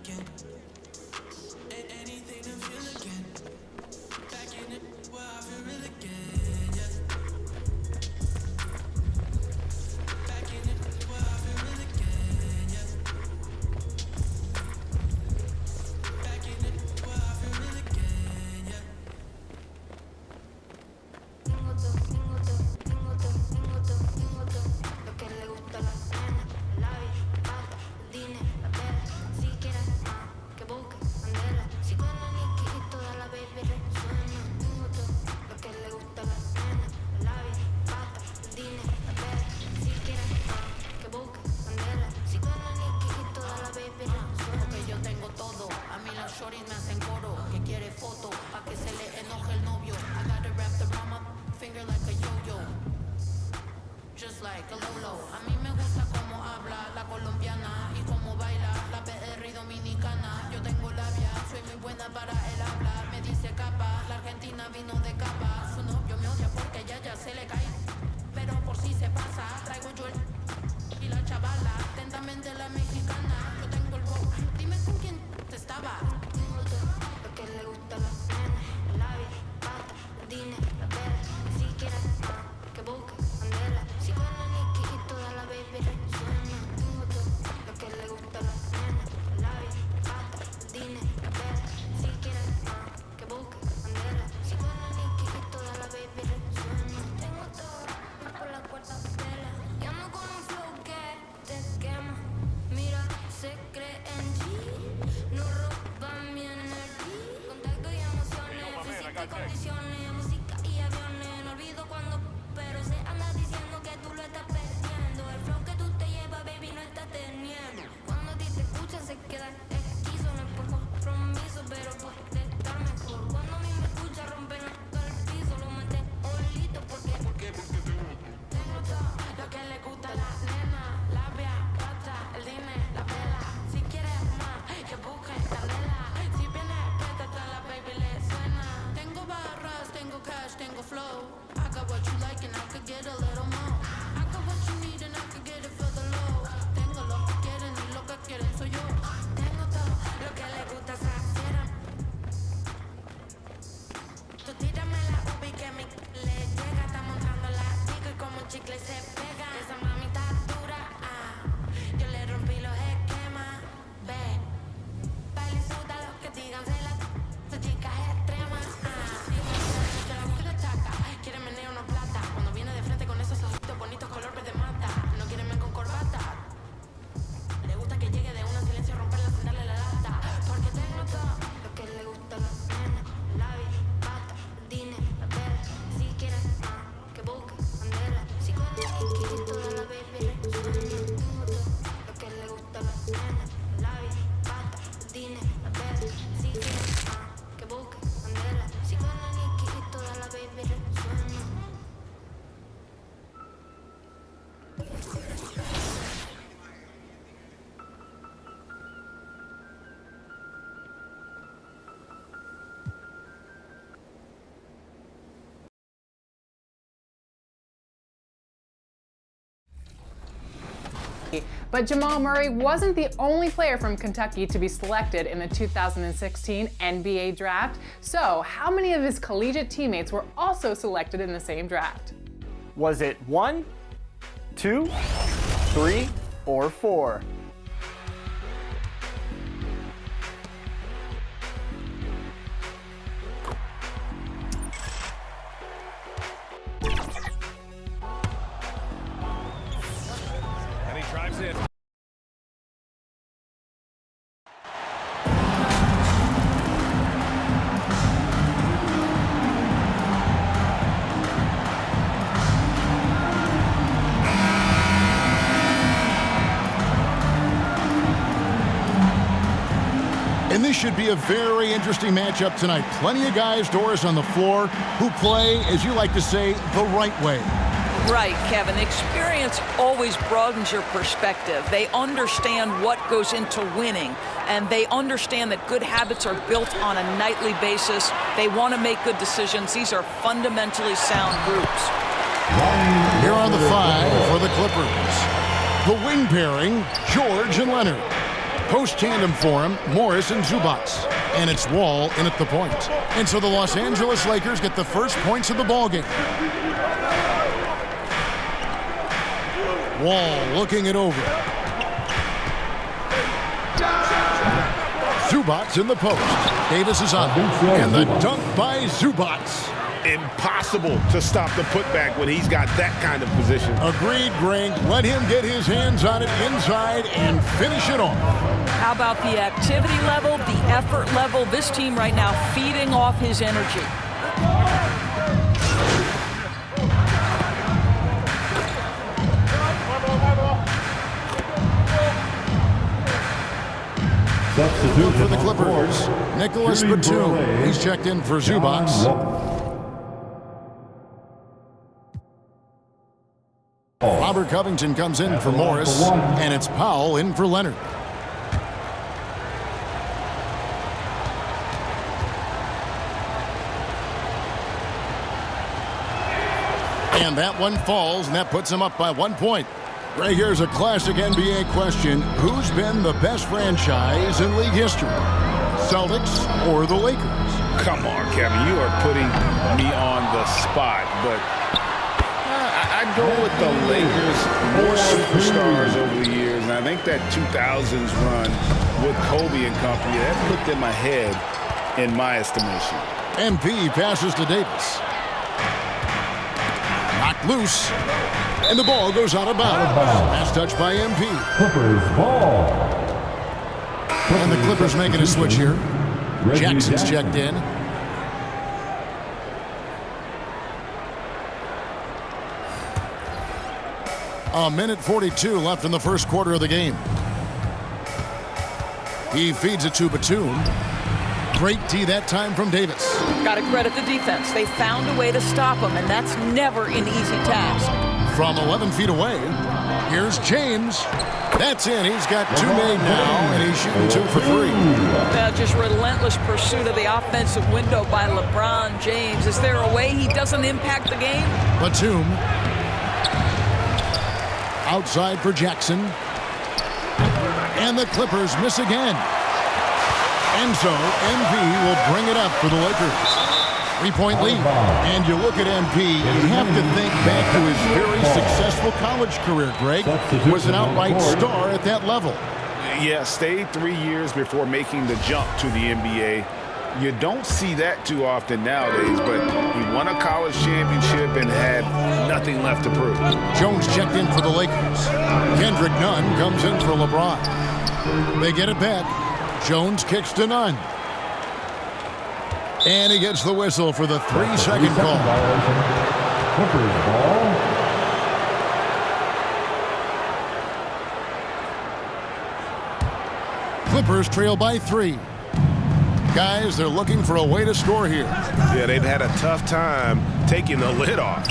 again. Anything to feel again. Back in it, where I feel real again, yeah. Back in it, where I feel real again, yeah. Back in it, where I feel real again, yeah. Tengo todo, lo que le gusta a la nena, la bata, el dinero, la pera, si quieres más, que busque, andela, si con la Nicky y toda la baby resuena. Tengo todo, lo que le gusta a la nena, la bata, el dinero, la pera, si quieres más, que busque, andela, si con la Nicky y toda la baby resuena. Que yo tengo todo, a mí los shorties me hacen coro, que quiere foto, pa' que se le enoje el novio. I gotta wrap the mama finger like a yo-yo, just like a Lolo. A mí me gusta cómo habla la colombiana y cómo baila la PR dominicana. Yo tengo labia, soy muy buena para el habla. Me dice capa, la Argentina vino de capa. Su novio me odia porque ya se le cae, pero por si se pasa, traigo yo el y la chavala, atentamente la mexicana. Yo tengo el rock, dime con quién te estaba. Tengo todo, lo que le gusta a la nena, la bata, el dinero, la pera, si quieres más, que busque, andela, si con la Nicky y toda la baby resuena. Tengo todo, lo que le gusta a la nena, la bata, el dinero, la pera, si quieres más, que busque, andela, si con la Nicky y toda la baby resuena. Tengo todo, voy por la cuarta vela, y ando con un flow que te quema. Mira, se cree en G, no roba mi energía. Contacto y emociones, física y condiciones, música y aviones. No olvido cuando, pero se anda diciendo que tú lo estás perdiendo. El flow que tú te llevas, baby, no estás teniendo. Cuando a ti te escuchan se quedan esquizo. No es por compromiso, pero puede estar mejor. Cuando a mí me escucha rompen hasta el piso. Lo meten olito porque Tengo todo lo que le gusta a la nena, labia, bata, el dinero, la vela. Si quieres más, que busque candela. Si viene preta, la baby le suena. Tengo barras, tengo cash, tengo flow. I got what you like and I could get a little more. I got what you need and I could get it for the low. Tengo lo que quieren y lo que quieren soy yo. Tengo todo lo que le gusta a esa fiera. Tú tírame la ubi que mi le llega. Está montando la digo y como un chicle se pega. Esa mami está dura, yo le rompí los esquemas. Ve, baila y suda lo que digan. Esa chica es extrema, se la busca y la chaca. Quiere meneo, no plata. Cuando viene de frente con esos ojitos bonitos color verde mata. No quiere men con corbata. Le gusta que llegue de una silencio, romperla sin darle la lata. Porque tengo todo lo que le gusta a la nena, la bata, el dinero, la pera, si quieres más, que busque, andela, si con la Nicky y toda la baby resuena. Tengo todo lo que le gusta a la nena, la bata, el dinero, la pera, si quieres más, que busque, andela, si con la Nicky y toda la baby resuena. But Jamal Murray wasn't the only player from Kentucky to be selected in the 2016 NBA draft. So, how many of his collegiate teammates were also selected in the same draft? Was it 1, 2, 3, or 4? And he drives in. And this should be a very interesting matchup tonight. Plenty of guys, Doris, on the floor who play, as you like to say, the right way. Right, Kevin. Experience always broadens your perspective. They understand what goes into winning, and they understand that good habits are built on a nightly basis. They want to make good decisions. These are fundamentally sound groups. Here on the 5 for the Clippers, the wing pairing, George and Leonard. Post tandem for him, Morris and Zubats. And it's Wall in at the point. And so the Los Angeles Lakers get the first points of the ballgame. Wall looking it over. Zubats in the post. Davis is on. And the dunk by Zubats. Impossible to stop the putback when he's got that kind of position. Agreed, Greg. Let him get his hands on it inside and finish it off. How about the activity level, the effort level? This team right now feeding off his energy. Substitute for the Clippers, Nicholas Batum. He's checked in for Zubats. Robert Covington comes in for Morris, and it's Powell in for Leonard. And that one falls, and that puts him up by 1 point. Right here's a classic NBA question. Who's been the best franchise in league history? Celtics or the Lakers? Come on, Kevin. You are putting me on the spot, but I'd go with the Lakers. More superstars over the years, and I think that 2000s run with Kobe and company, that put them ahead in my estimation. MP passes to Davis. Knocked loose. And the ball goes out of bounds. Last touch by MP. Clippers ball. And the Clippers making a switch here. Jackson's checked in. A minute 42 left in the first quarter of the game. He feeds it to Batum. Great D that time from Davis. Got to credit the defense. They found a way to stop him, and that's never an easy task. From 11 feet away, here's James. That's in. He's got two made now, and he's shooting 2 for 3. Just relentless pursuit of the offensive window by LeBron James. Is there a way he doesn't impact the game? Batum. Outside for Jackson. And the Clippers miss again. And so MP will bring it up for the Lakers. 3-point lead. And you look at MP, you have to think back to his very successful college career, Greg. Was an outright star at that level. Yeah, stayed 3 years before making the jump to the NBA. You don't see that too often nowadays, but he won a college championship and had nothing left to prove. Jones checked in for the Lakers. Kendrick Nunn comes in for LeBron. They get it back. Jones kicks to Nunn. And he gets the whistle for the 3-second call. Clippers ball. Clippers trail by 3. Guys, they're looking for a way to score here. Yeah, they've had a tough time taking the lid off.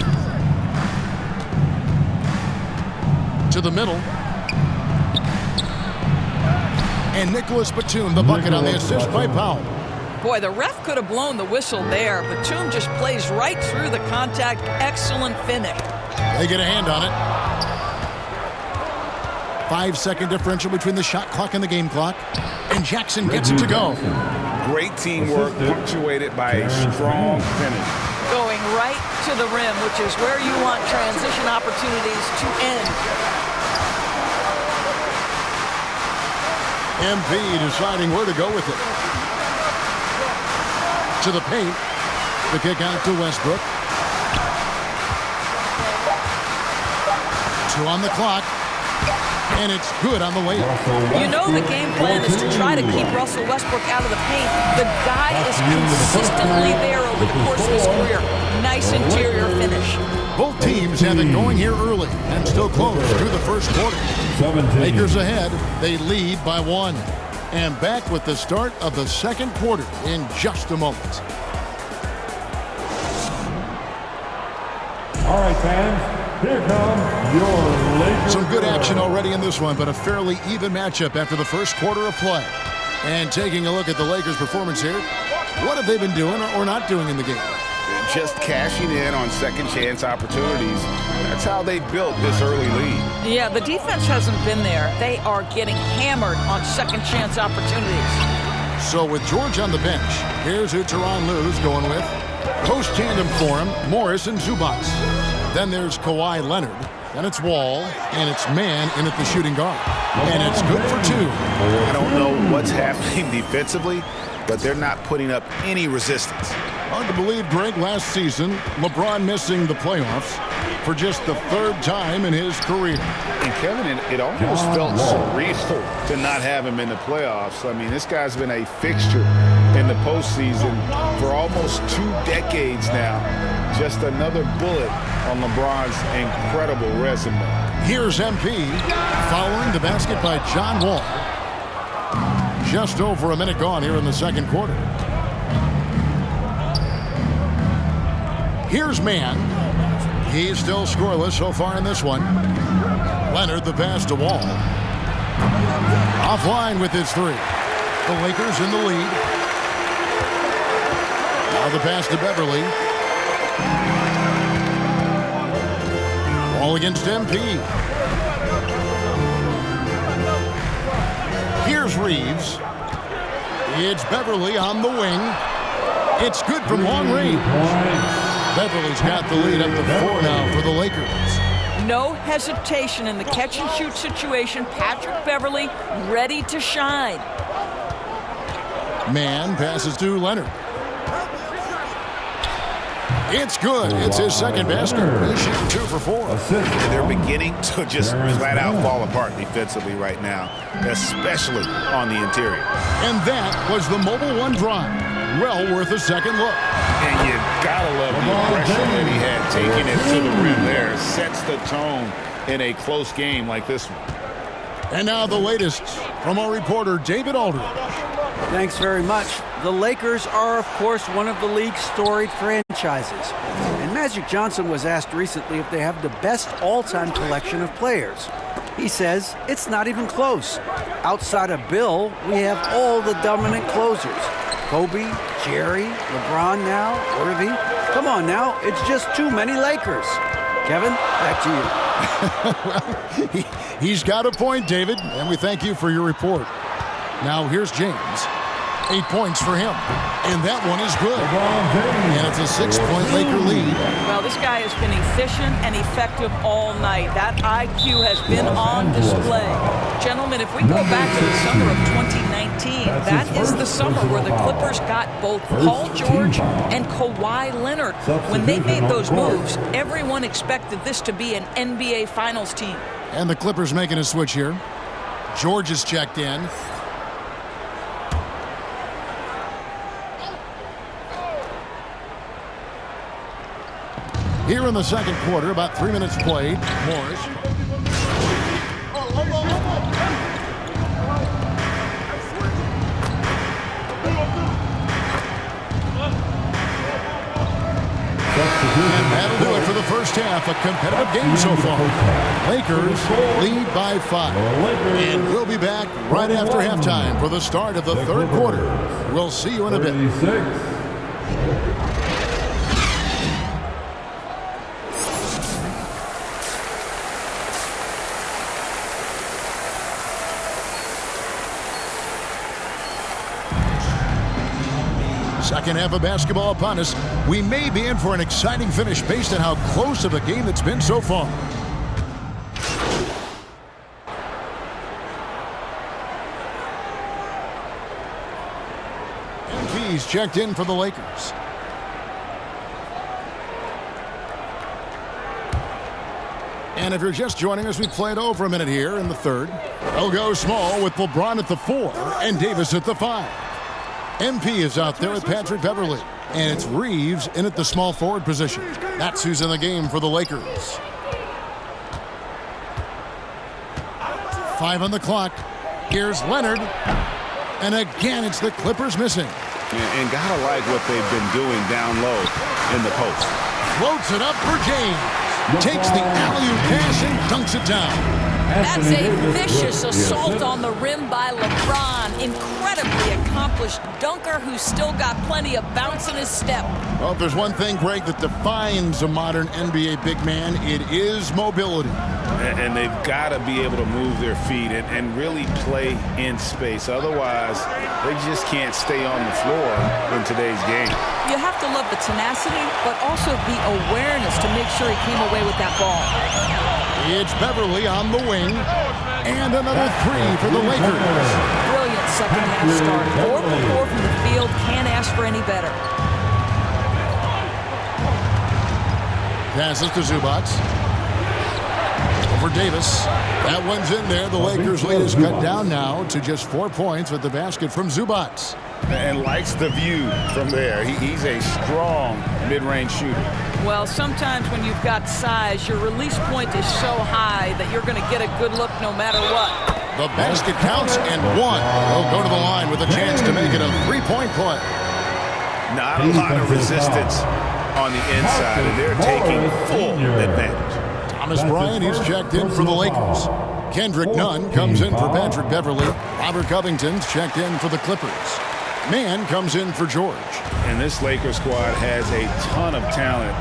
To the middle. And Nicholas Batum, the bucket on the assist by Powell. Boy, the ref could have blown the whistle there. Batum just plays right through the contact. Excellent finish. They get a hand on it. 5-second differential between the shot clock and the game clock. And Jackson gets it to go. Great teamwork punctuated by a strong finish. Going right to the rim, which is where you want transition opportunities to end. MP deciding where to go with it. To the paint. The kick out to Westbrook. 2 on the clock. And it's good on the way. You know the game plan is to try to keep Russell Westbrook out of the paint. The guy is consistently there over the course of his career. Nice interior finish. Both teams have it going here early and still close through the first quarter. 17. Lakers ahead. They lead by 1. And back with the start of the second quarter in just a moment. All right, fans. Here come your Lakers. Some good action already in this one, but a fairly even matchup after the first quarter of play. And taking a look at the Lakers' performance here, what have they been doing or not doing in the game? just cashing in on second chance opportunities. That's how they built this early lead. Yeah, the defense hasn't been there. They are getting hammered on second chance opportunities. So with George on the bench, here's who Tyronn Lue's going with. Post tandem for him, Morris and Zubac. Then there's Kawhi Leonard. Then it's Wall, and it's Man in at the shooting guard. And it's good for 2. I don't know what's happening defensively, but they're not putting up any resistance. Hard to believe, Greg, last season, LeBron missing the playoffs for just the 3rd time in his career. And Kevin, it almost felt surreal to not have him in the playoffs. I mean, this guy's been a fixture in the postseason for almost 2 decades now. Just another bullet on LeBron's incredible resume. Here's MP following the basket by John Wall. Just over a minute gone here in the second quarter. Here's Man. He's still scoreless so far in this one. Leonard the pass to Wall. Offline with his 3. The Lakers in the lead. Now the pass to Beverly. Wall against MP. Here's Reeves. It's Beverly on the wing. It's good from long range. Beverly's got the lead up to 4 now for the Lakers. No hesitation in the catch-and-shoot situation. Patrick Beverly ready to shine. Man passes to Leonard. It's good. It's his second basket. He's shooting 2 for 4. They're beginning to just flat out fall apart defensively right now, especially on the interior. And that was the Mobile One drive. Well worth a second look. And you gotta love the aggression that he had taking it to the rim there. Sets the tone in a close game like this one. And now the latest from our reporter, David Aldridge. Thanks very much. The Lakers are, of course, one of the league's storied franchises. And Magic Johnson was asked recently if they have the best all-time collection of players. He says it's not even close. Outside of Bill, we have all the dominant closers. Kobe, Jerry, LeBron now, Worthy. Come on now, it's just too many Lakers. Kevin, back to you. Well, he's got a point, David, and we thank you for your report. Now here's James. 8 points for him. And that one is good. And it's a 6-point Laker lead. Well, this guy has been efficient and effective all night. That IQ has been on display. Gentlemen, if we go back to the summer of 2019, that is the summer where the Clippers got both Paul George and Kawhi Leonard. When they made those moves, everyone expected this to be an NBA Finals team. And the Clippers making a switch here. George is checked in. Here in the second quarter, about 3 minutes played. Morris. And that'll do it for the first half. A competitive game so far. Lakers lead by 5. And we'll be back right after halftime for the start of the third quarter. We'll see you in a bit. Second half of basketball upon us. We may be in for an exciting finish based on how close of a game it's been so far. MP's checked in for the Lakers. And if you're just joining us, we played over a minute here in the third. They'll go small with LeBron at the 4 and Davis at the 5. MP is out there with Patrick Beverly. And it's Reeves in at the small forward position. That's who's in the game for the Lakers. 5 on the clock. Here's Leonard. And again, it's the Clippers missing. And gotta like what they've been doing down low in the post. Floats it up for James. Takes the alley-oop pass and dunks it down. That's a vicious assault on the rim by LeBron. Incredibly accomplished dunker who's still got plenty of bounce in his step. Well, if there's one thing, Greg, that defines a modern NBA big man, it is mobility. And they've got to be able to move their feet and really play in space. Otherwise, they just can't stay on the floor in today's game. You have to love the tenacity, but also the awareness to make sure he came away with that ball. It's Beverly on the wing. And another three for the Lakers. Brilliant second half start. 4 for 4 from the field. Can't ask for any better. Passes to Zubac. Over Davis. That one's in there. The Lakers' lead is cut down now to just 4 points with the basket from Zubac. And likes the view from there. He's a strong mid-range shooter. Well, sometimes when you've got size, your release point is so high that you're going to get a good look no matter what. The basket counts and one. They'll go to the line with a chance to make it a three-point play. Not a lot of resistance on the inside, and they're taking full advantage. Thomas Bryant, he's checked in for the Lakers. Kendrick Nunn comes in for Patrick Beverly. Robert Covington's checked in for the Clippers. Mann comes in for George. And this Lakers squad has a ton of talent,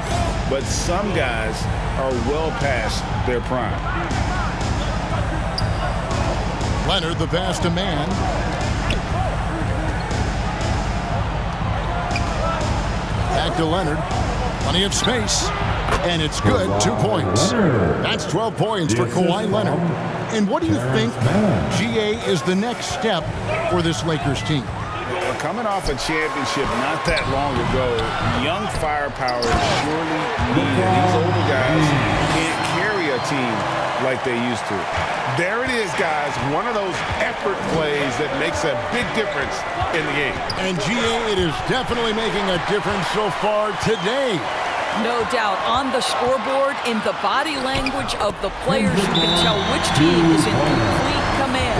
but some guys are well past their prime. Leonard, the pass to Mann. Back to Leonard. Plenty of space. And it's good. 2 points. That's 12 points for Kawhi Leonard. And what do you think, GA, is the next step for this Lakers team? Coming off a championship not that long ago, young firepower is surely needed. These older guys can't carry a team like they used to. There it is, guys. One of those effort plays that makes a big difference in the game. And GA, it is definitely making a difference so far today. No doubt. On the scoreboard, in the body language of the players, you can tell which team is in complete command.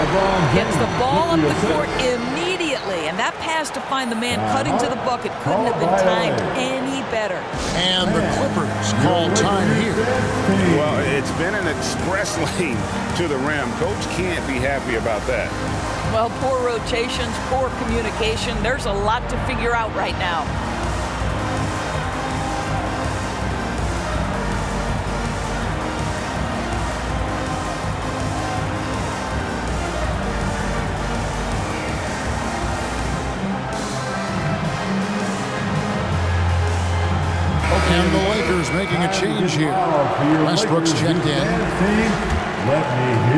Gets the ball up the court immediately, and that pass to find the man cutting to the bucket couldn't have been timed any better. And the Clippers call time here. Well, it's been an express lane to the rim. Coach can't be happy about that. Well, poor rotations, poor communication. There's a lot to figure out right now. And the Lakers making a change here. Westbrook's checked in.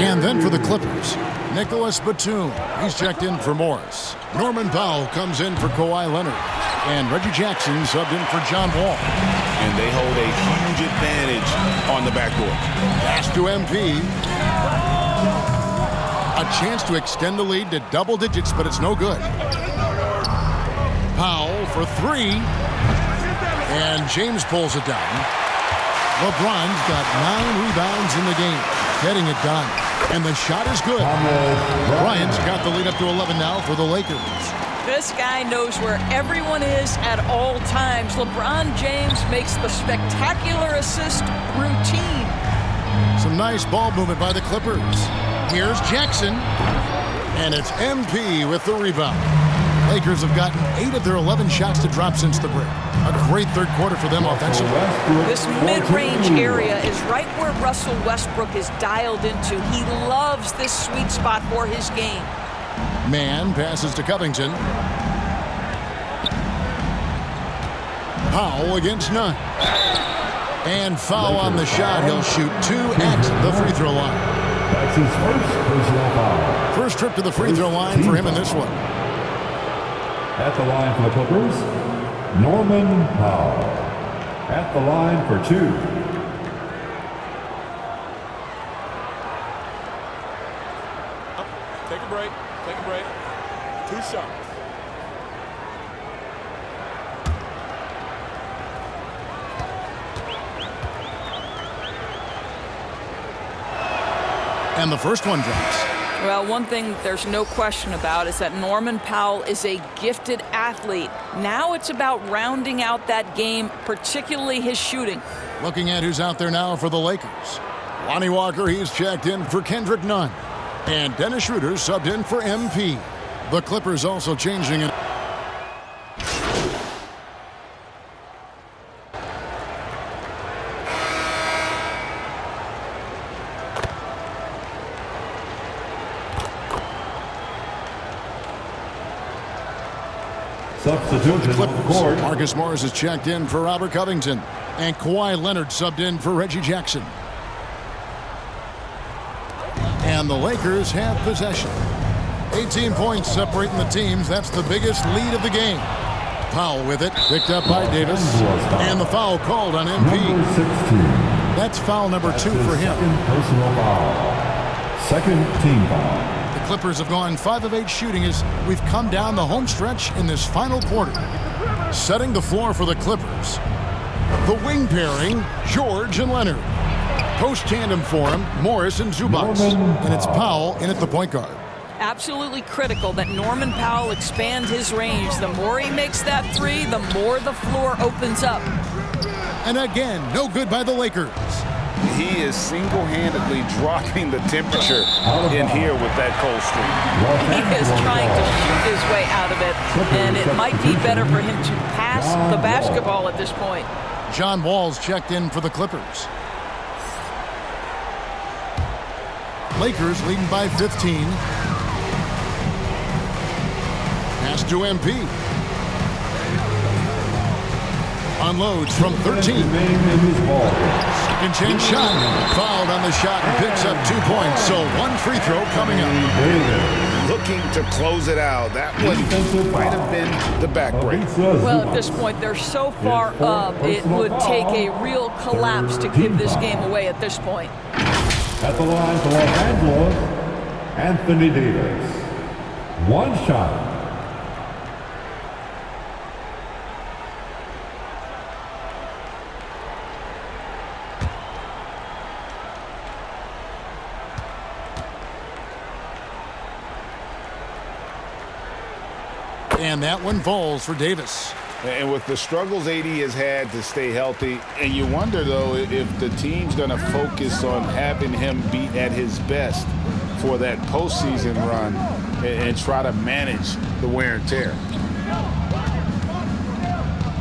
And then for the Clippers, Nicholas Batum. He's checked in for Morris. Norman Powell comes in for Kawhi Leonard. And Reggie Jackson subbed in for John Wall. And they hold a huge advantage on the backboard. Pass to MP. A chance to extend the lead to double digits, but it's no good. Powell for three. And James pulls it down. LeBron's got 9 rebounds in the game, getting it done. And the shot is good. Bryant's got the lead up to 11 now for the Lakers. This guy knows where everyone is at all times. LeBron James makes the spectacular assist routine. Some nice ball movement by the Clippers. Here's Jackson. And it's MP with the rebound. Lakers have gotten 8 of their 11 shots to drop since the break. A great third quarter for them offensively. This mid-range area is right where Russell Westbrook is dialed into. He loves this sweet spot for his game. Mann passes to Covington. Powell against Nunn. And foul on the shot. He'll shoot 2 at the free throw line. That's his first personal foul. First trip to the free throw line for him in this one. At the line for the Clippers, Norman Powell. At the line for 2. Take a break. Take a break. 2 shots. And the first one drops. Well, one thing there's no question about is that Norman Powell is a gifted athlete. Now it's about rounding out that game, particularly his shooting. Looking at who's out there now for the Lakers. Lonnie Walker, he's checked in for Kendrick Nunn. And Dennis Schroeder subbed in for MP. The Clippers also changing it. Substitution on the court. Marcus Morris is checked in for Robert Covington. And Kawhi Leonard subbed in for Reggie Jackson. And the Lakers have possession. 18 points separating the teams. That's the biggest lead of the game. Powell with it, picked up by Davis. And the foul called on MP. Number 16. That's foul number 2 for him. Second personal foul. Second team foul. The Clippers have gone 5 of 8 shooting as we've come down the home stretch in this final quarter. Setting the floor for the Clippers. The wing pairing, George and Leonard. Post tandem for him, Morris and Zubac. And it's Powell in at the point guard. Absolutely critical that Norman Powell expand his range. The more he makes that three, the more the floor opens up. And again, no good by the Lakers. He is single-handedly dropping the temperature in here with that cold streak. He is trying to shoot his way out of it, and it might be better for him to pass the basketball at this point. John Wall's checked in for the Clippers. Lakers leading by 15. Pass to MP. Unloads from 13. Second chance shot. Fouled on the shot and picks up 2 points. So one free throw coming up. Looking to close it out. That one might have been the backbreaker. Well, at this point, they're so far up, it would take a real collapse to give this game away at this point. At the line for Los Angeles, Anthony Davis. One shot. And that one falls for Davis. And with the struggles AD has had to stay healthy, and you wonder, though, if the team's going to focus on having him be at his best for that postseason run and try to manage the wear and tear.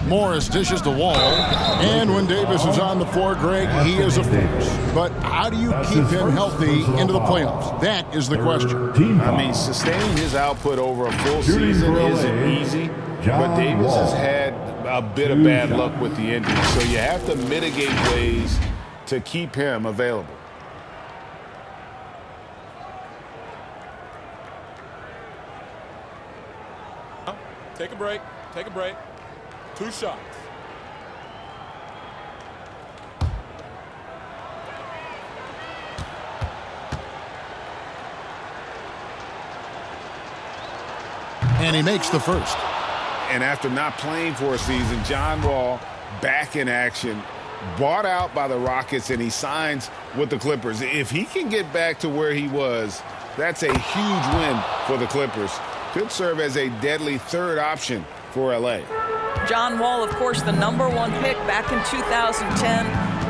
Morris dishes the Wall, and when Davis is on the floor, Greg, he is a force. But how do you keep him healthy into the playoffs? That is the question. I mean, sustaining his output over a full season isn't easy, but Davis has had a bit of bad luck with the injury, so you have to mitigate ways to keep him available. Take a break. Take a break. 2 shots. And he makes the first. And after not playing for a season, John Wall back in action, bought out by the Rockets, and he signs with the Clippers. If he can get back to where he was, that's a huge win for the Clippers. Could serve as a deadly third option for LA. John Wall, of course, the #1 pick back in 2010.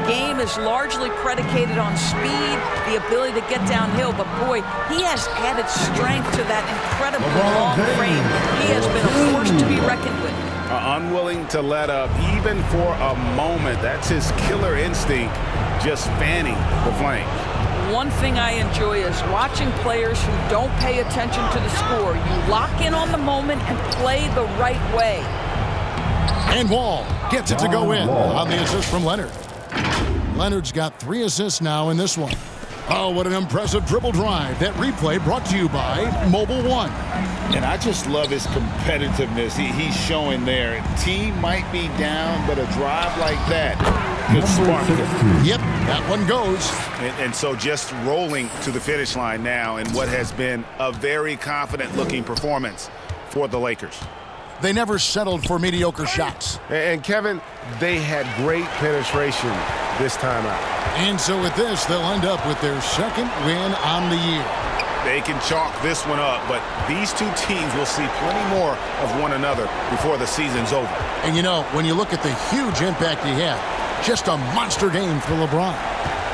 Game is largely predicated on speed, the ability to get downhill, but boy, he has added strength to that incredibly long frame. He has been a force to be reckoned with. Unwilling to let up even for a moment. That's his killer instinct, just fanning the flames. One thing I enjoy is watching players who don't pay attention to the score. You lock in on the moment and play the right way. And Wall gets it to go in on the assist from Leonard. Leonard's got 3 assists now in this one. Oh, what an impressive dribble drive. That replay brought to you by Mobile One. And I just love his competitiveness he's showing there. Team might be down, but a drive like that could spark it. Yep, that one goes. And so just rolling to the finish line now in what has been a very confident-looking performance for the Lakers. They never settled for mediocre shots. And Kevin, they had great penetration this time out. And so with this, they'll end up with their second win on the year. They can chalk this one up, but these two teams will see plenty more of one another before the season's over. And you know, when you look at the huge impact he had, just a monster game for LeBron.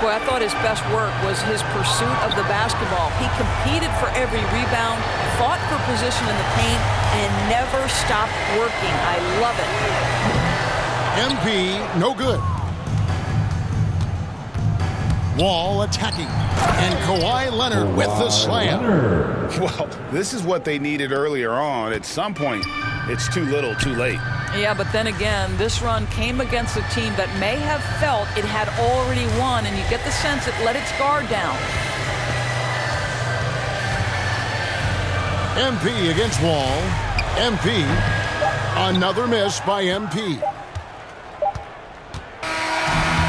Boy, I thought his best work was his pursuit of the basketball. He competed for every rebound, fought for position in the paint, and never stopped working. I love it. MP, no good. Wall attacking. And Kawhi Leonard with the slam. Well, this is what they needed earlier on. At some point, it's too little, too late. Yeah, but then again, this run came against a team that may have felt it had already won, and you get the sense it let its guard down. MP against Wall. MP. Another miss by MP.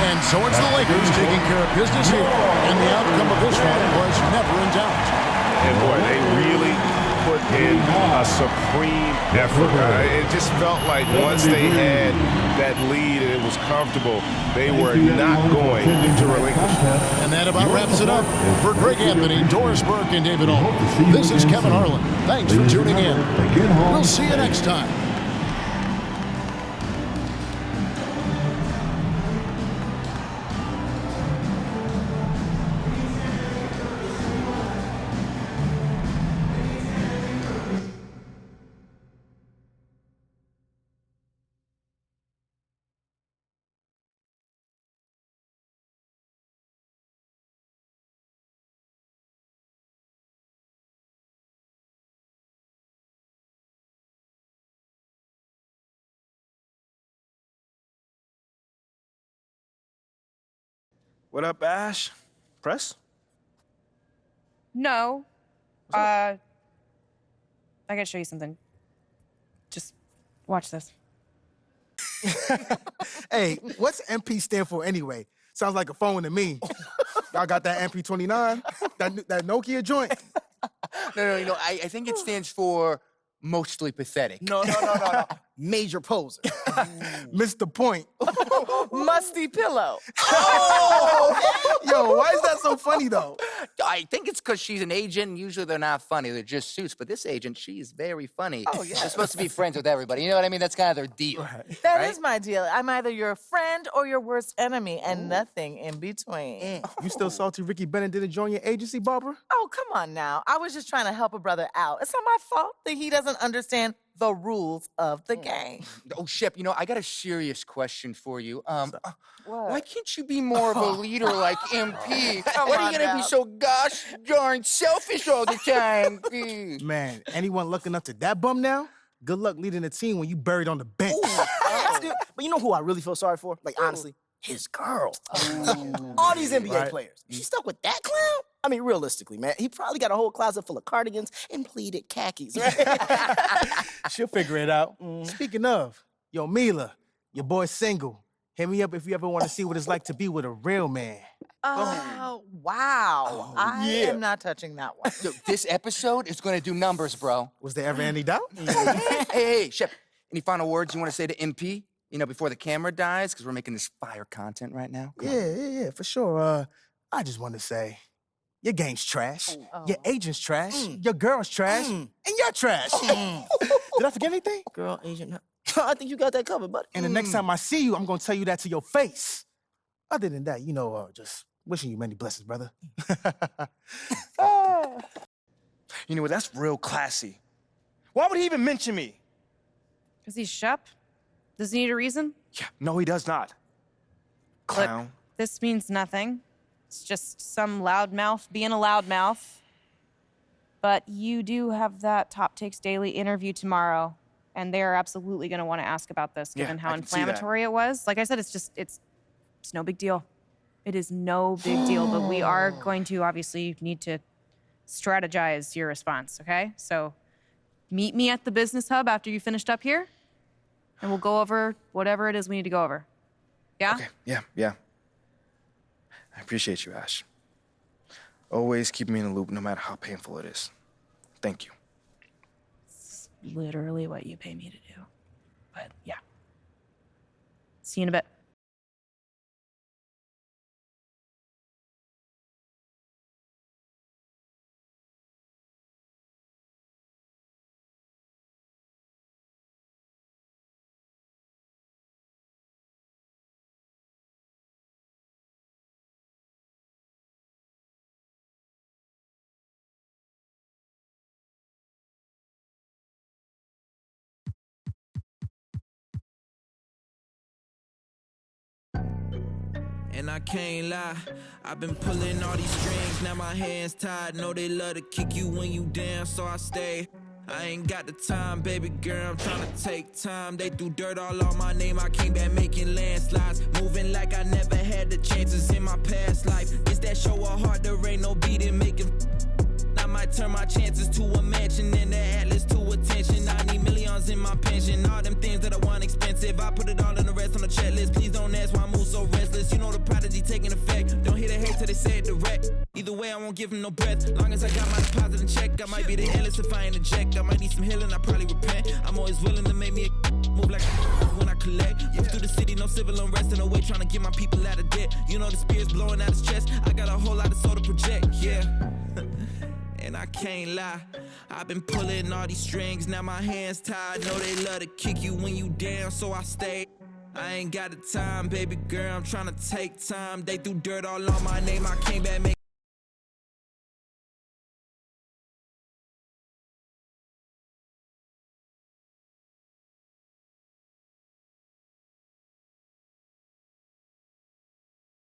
And so it's the Lakers taking care of business here. And the outcome of this one was never in doubt. And boy, they really put in a supreme effort. It just felt like once they had that lead and it was comfortable, they were not going to relinquish. And that about wraps it up. For Greg Anthony, Doris Burke, and David Owen, this is Kevin Harlan. Thanks for tuning in. We'll see you next time. What up, Ash? Press? No. I gotta show you something. Just watch this. Hey, what's MP stand for anyway? Sounds like a phone to me. Y'all got that MP29? That Nokia joint? No. I think it stands for mostly pathetic. No. Major poser. Missed the point. Musty pillow. Oh! Yo, why is that so funny, though? I think it's because she's an agent, and usually they're not funny. They're just suits. But this agent, she's very funny. Oh, yeah. They're supposed to be friends with everybody. You know what I mean? That's kind of their deal. That is my deal. I'm either your friend or your worst enemy, and nothing in between. You still salty Ricky Bennett didn't join your agency, Barbara? Oh, come on now. I was just trying to help a brother out. It's not my fault that he doesn't understand the rules of the game. Oh, Shep, I got a serious question for you. Why can't you be more of a leader like MP? Why are you gonna be so gosh darn selfish all the time? Man, anyone looking up to that bum now? Good luck leading a team when you buried on the bench. But you know who I really feel sorry for? Like, honestly? His girl. All these NBA players. She stuck with that clown? I mean, realistically, man, he probably got a whole closet full of cardigans and pleated khakis, right? She'll figure it out. Speaking of, yo, Mila, your boy's single. Hit me up if you ever want to see what it's like to be with a real man. Oh, wow. I am not touching that one. Yo, this episode is gonna do numbers, bro. Was there ever any doubt? Hey, Shep, any final words you want to say to MP? Before the camera dies, because we're making this fire content right now. Yeah, for sure. I just want to say, your game's trash. Your agent's trash. Your girl's trash. And you're trash. Did I forget anything? Girl, agent. I think you got that covered, buddy. And the next time I see you, I'm going to tell you that to your face. Other than that, just wishing you many blessings, brother. You know what? That's real classy. Why would he even mention me? Because he's Shep? Does he need a reason? Yeah, no, he does not. Clown. Look, this means nothing. It's just some loudmouth being a loudmouth. But you do have that Top Takes Daily interview tomorrow, and they are absolutely going to want to ask about this, given how inflammatory it was. Like I said, it's no big deal. It is no big deal, but we are going to obviously need to strategize your response, okay? So meet me at the business hub after you finished up here, and we'll go over whatever it is we need to go over. Yeah? Okay, yeah. I appreciate you, Ash. Always keep me in the loop, no matter how painful it is. Thank you. It's literally what you pay me to do. But yeah. See you in a bit. And I can't lie, I've been pulling all these strings, now my hands tied. Know they love to kick you when you down, so I stay. I ain't got the time, baby girl, I'm tryna take time. They threw dirt all on my name, I came back making landslides. Moving like I never had the chances in my past life. It's that show of heart, there ain't no beating, making. I might turn my chances to a mansion and the atlas to attention. I need millions in my pension, all them things that I want expensive. I put it all in the rest on the checklist. Please don't ask why I move so restless. You know the prodigy taking effect. Don't hear the hate till they say it direct. Either way, I won't give him no breath. Long as I got my deposit in check, I might be the endless if I interject. I might need some healing, I probably repent. I'm always willing to make me a move like when I collect. Move through the city, no civil unrest in the way, trying to get my people out of debt. You know the spirit's blowing out his chest. I got a whole lot of soul to project, yeah. And I can't lie, I've been pulling all these strings, now my hands tied. Know they love to kick you when you down, so I stay. I ain't got the time, baby girl, I'm tryna take time. They threw dirt all on my name, I came back making